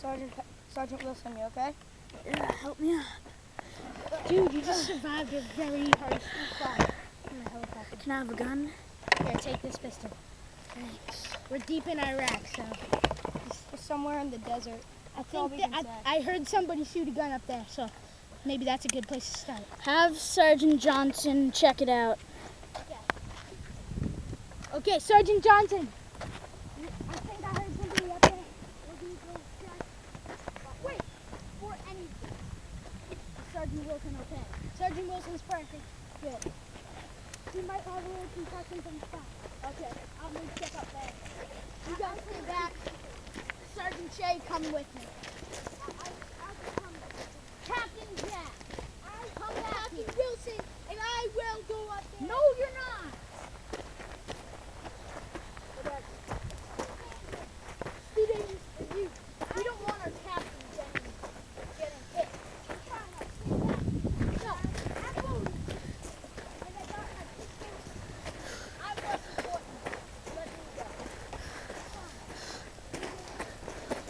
Sergeant Wilson, you okay? Yeah, help me out. Dude, you just survived a very harsh fire in a helicopter. Can I have a gun? Here, take this pistol. Thanks. We're deep in Iraq, so We're somewhere in the desert. I heard somebody shoot a gun up there, so maybe that's a good place to start. Have Sergeant Johnson check it out. Okay, Sergeant Johnson. I think I heard somebody up there. Wait, for anything. Is Sergeant Wilson okay? Sergeant Wilson's perfect. Good. He might have a little concussion from the shot. Okay, I'm gonna check up there. You guys stay back. Sergeant Shea, come with me. I'll come. Captain Jack, come back. Captain Wilson, and I will go up there. No, you're not. We don't want our captain getting hit. No, absolutely. And I got my pistol. I'm less important. Let me go.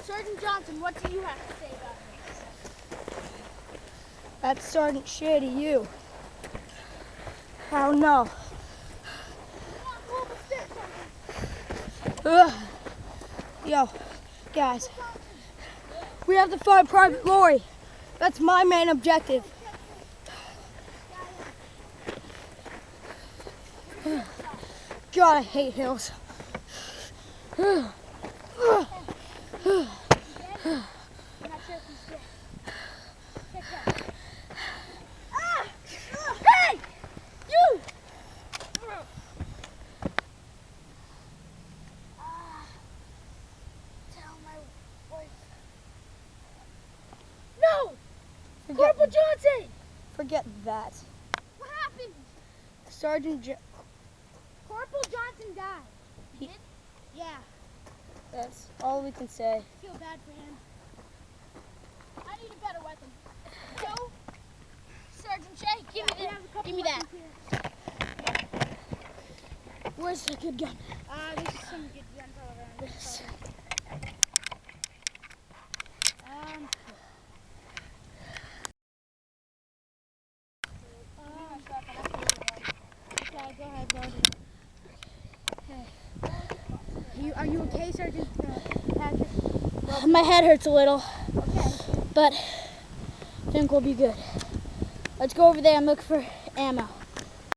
Sergeant Johnson, what do you have to say about this? That's Sergeant Shea to you. I don't know. Ugh. Yo, guys, we have to find Private Lori. That's my main objective. God, I hate hills. Hey! You! Tell my wife. No! Corporal Johnson! Forget that. What happened? Corporal Johnson died. He- Yeah, That's all we can say. I feel bad for him. I need a better weapon. Joe? Sergeant Shea, give me that. Where's the good gun? This is some good guns all around. This. Okay, go ahead, load it. Okay. Are you okay, Sergeant Patrick? My head hurts a little, Okay. but I think we'll be good. Let's go over there and look for ammo.